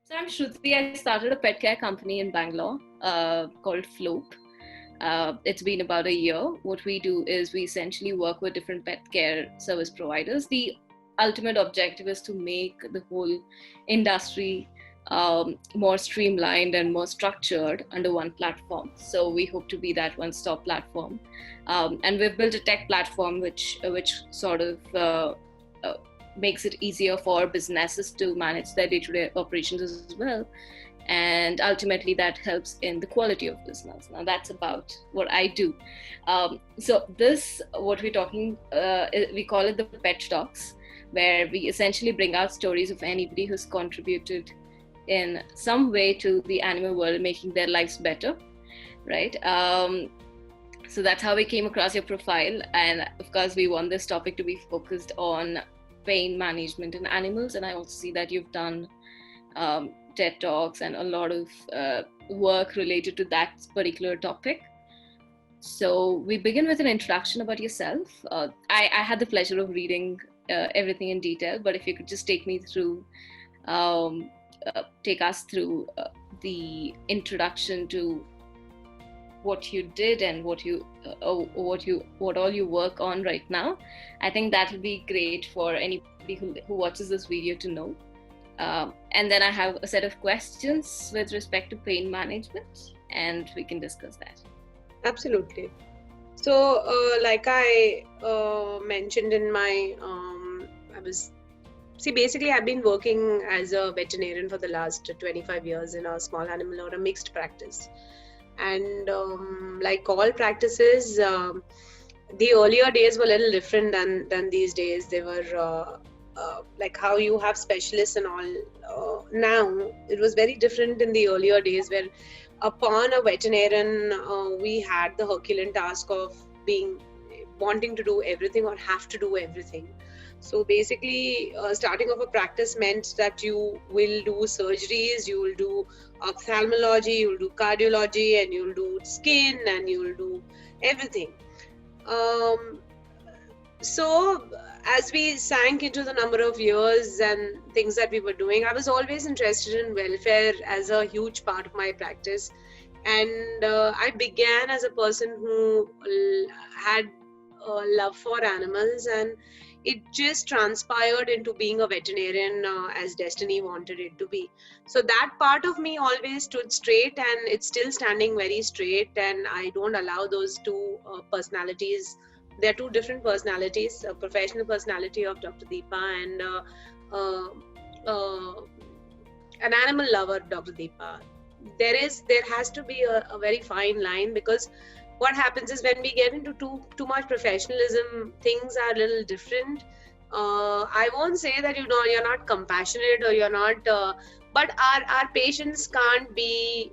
So I'm Shruti. I started a pet care company in Bangalore called Floop. It's been about a year. What we do is we essentially work with different pet care service providers. The ultimate objective is to make the whole industry more streamlined and more structured under one platform. So we hope to be that one-stop platform. And we've built a tech platform which sort of makes it easier for businesses to manage their day-to-day operations as well. And ultimately that helps in the quality of business. Now that's about what I do. So this, what we're talking, we call it the Pet Talks, where we essentially bring out stories of anybody who's contributed in some way to the animal world, making their lives better, right? So that's how we came across your profile. And of course, we want this topic to be focused on pain management in animals. And I also see that you've done TED Talks and a lot of work related to that particular topic. So we begin with an introduction about yourself. I had the pleasure of reading everything in detail, but if you could just take us through the introduction to what you did and what all you work on right now, I think that will be great for anybody who watches this video to know. And then I have a set of questions with respect to pain management, and we can discuss that. Absolutely. So, like I mentioned in my, basically I've been working as a veterinarian for the last 25 years in a small animal or a mixed practice. And like all practices, the earlier days were a little different than these days. They were like how you have specialists and all. Now it was very different in the earlier days, where upon a veterinarian, we had the Herculean task of wanting to do everything or have to do everything. So basically, starting off a practice meant that you will do surgeries, you will do ophthalmology, you will do cardiology, and you will do skin, and you will do everything. So as we sank into the number of years and things that we were doing, I was always interested in welfare as a huge part of my practice. And I began as a person who had a love for animals, and it just transpired into being a veterinarian as destiny wanted it to be. So that part of me always stood straight, and it's still standing very straight, and I don't allow those two personalities. They're two different personalities, a professional personality of Dr. Deepa and an animal lover, Dr. Deepa. There has to be a very fine line, because what happens is when we get into too much professionalism, things are a little different. I won't say that you're not compassionate or you're not, but our patients can't be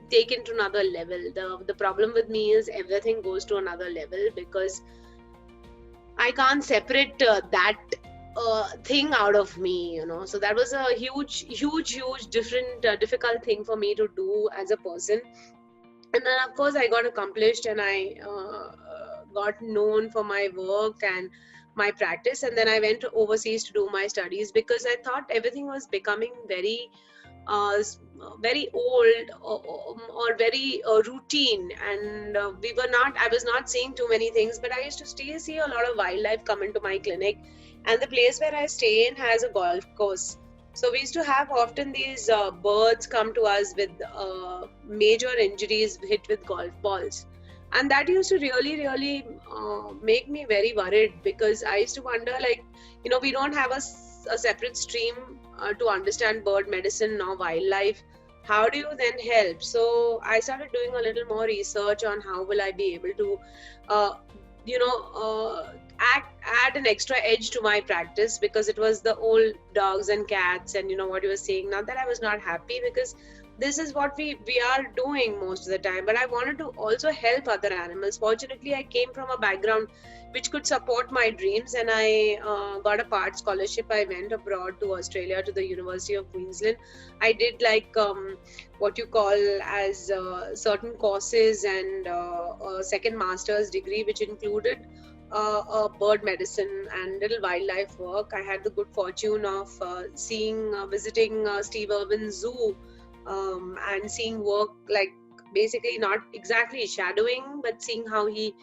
taken to another level. The problem with me is everything goes to another level, because I can't separate that thing out of me, So that was a huge difficult thing for me to do as a person. And then of course I got accomplished, and I got known for my work and my practice. And then I went overseas to do my studies, because I thought everything was becoming very old or very routine, and I was not seeing too many things. But I used to see a lot of wildlife come into my clinic, and the place where I stay in has a golf course. So we used to have often these birds come to us with major injuries, hit with golf balls. And that used to really make me very worried, because I used to wonder, we don't have a separate stream to understand bird medicine or wildlife. How do you then help? So I started doing a little more research on how will I be able to, add an extra edge to my practice, because it was the old dogs and cats and what you were saying. Not that I was not happy, because this is what we are doing most of the time, but I wanted to also help other animals. Fortunately, I came from a background which could support my dreams, and I got a part scholarship. I went abroad to Australia, to the University of Queensland. I did what you call as certain courses and a second master's degree, which included bird medicine and little wildlife work. I had the good fortune of visiting Steve Irwin's zoo, and seeing work, like basically not exactly shadowing, but seeing how he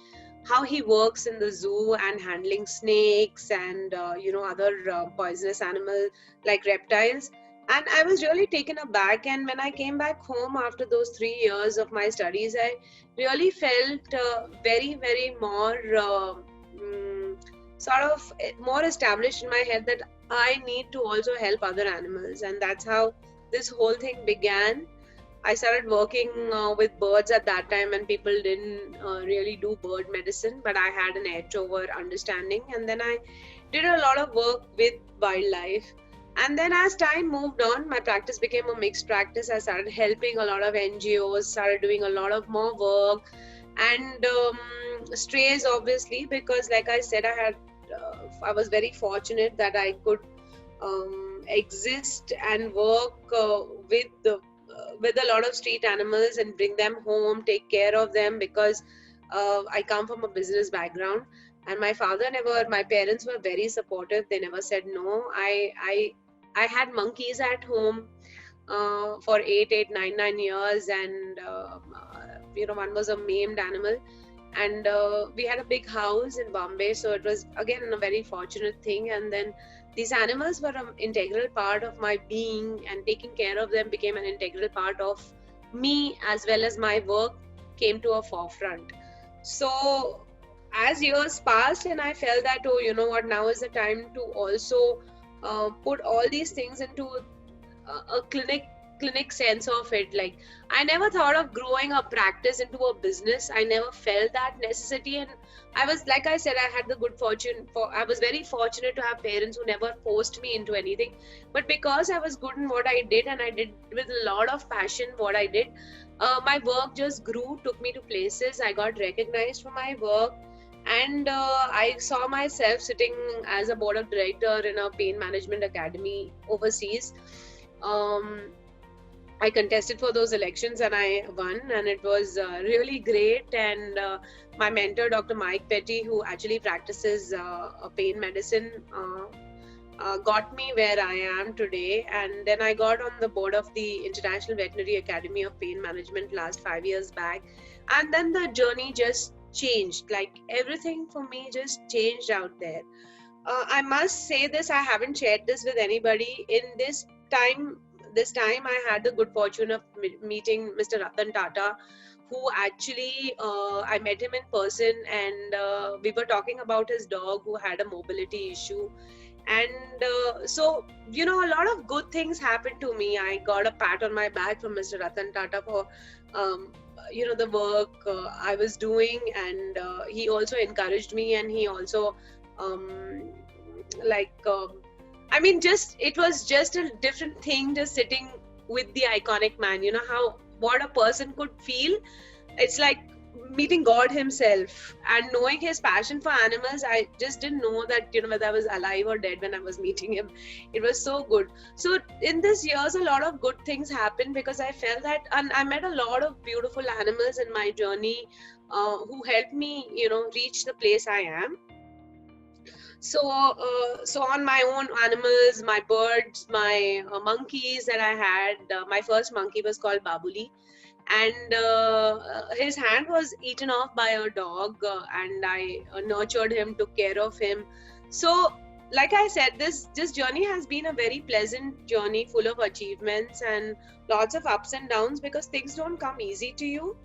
works in the zoo and handling snakes and other poisonous animals like reptiles. And I was really taken aback. And when I came back home after those 3 years of my studies, I really felt very, very more sort of more established in my head that I need to also help other animals. And that's how this whole thing began. I started working with birds at that time, and people didn't really do bird medicine, but I had an edge over understanding. And then I did a lot of work with wildlife. And then as time moved on, my practice became a mixed practice. I started helping a lot of NGOs, started doing a lot of more work, and strays, obviously, because like I said, I was very fortunate that I could exist and work with a lot of street animals and bring them home, take care of them, because I come from a business background, and my parents were very supportive. They never said no. I had monkeys at home for 9 years, and one was a maimed animal, and we had a big house in Bombay, so it was again a very fortunate thing. And then these animals were an integral part of my being, and taking care of them became an integral part of me, as well as my work came to a forefront. So as years passed, and I felt that, oh, you know what, now is the time to also put all these things into a clinic sense of it. Like, I never thought of growing a practice into a business. I never felt that necessity. And I was, like I said, I was very fortunate to have parents who never forced me into anything. But because I was good in what I did, and I did with a lot of passion what I did, my work just grew, took me to places. I got recognized for my work. And I saw myself sitting as a board of director in a pain management academy overseas. I contested for those elections and I won, and it was really great. And my mentor, Dr. Mike Petty, who actually practices pain medicine, got me where I am today. And then I got on the board of the International Veterinary Academy of Pain Management last 5 years back. And then the journey just changed. Like, everything for me just changed out there. I must say this, I haven't shared this with anybody. In this time I had the good fortune of meeting Mr. Ratan Tata, who actually, I met him in person, and we were talking about his dog who had a mobility issue. And so, a lot of good things happened to me. I got a pat on my back from Mr. Ratan Tata for, the work I was doing, and he also encouraged me, and he also, it was just a different thing, just sitting with the iconic man. What a person could feel. It's like meeting God himself, and knowing his passion for animals. I just didn't know that, whether I was alive or dead when I was meeting him. It was so good. So in these years, a lot of good things happened, because I felt that, and I met a lot of beautiful animals in my journey who helped me, reach the place I am. So on my own animals, my birds, my monkeys that I had, my first monkey was called Babuli, and his hand was eaten off by a dog, and I nurtured him, took care of him. So, like I said, this journey has been a very pleasant journey, full of achievements and lots of ups and downs, because things don't come easy to you.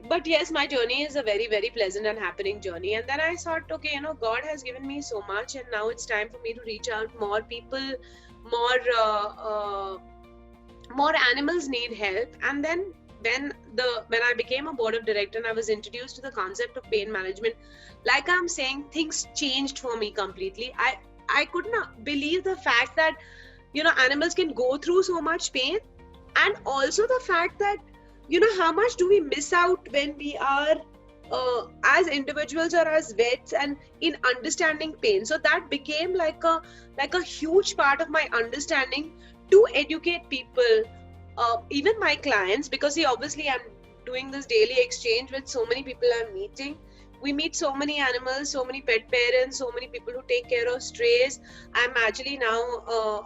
But yes, my journey is a very, very pleasant and happening journey. And then I thought, okay, God has given me so much, and now it's time for me to reach out. More people, more animals need help. And then when I became a board of director and I was introduced to the concept of pain management, like I'm saying, things changed for me completely. I could not believe the fact that, animals can go through so much pain, and also the fact that, how much do we miss out when we are as individuals or as vets and in understanding pain. So that became like a huge part of my understanding, to educate people, even my clients, because obviously I'm doing this daily exchange with so many people I'm meeting. we meet so many animals, so many pet parents, so many people who take care of strays. I'm actually now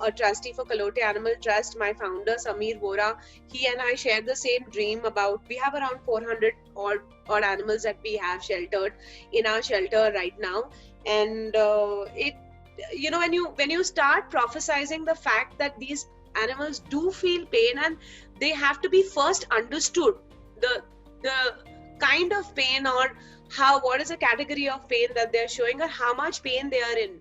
a trustee for Kalote Animal Trust. My founder, Samir Vora, he and I share the same dream about, we have around 400 odd animals that we have sheltered in our shelter right now. And when you start prophesizing the fact that these animals do feel pain, and they have to be first understood, the kind of pain, or what is the category of pain that they're showing, or how much pain they are in.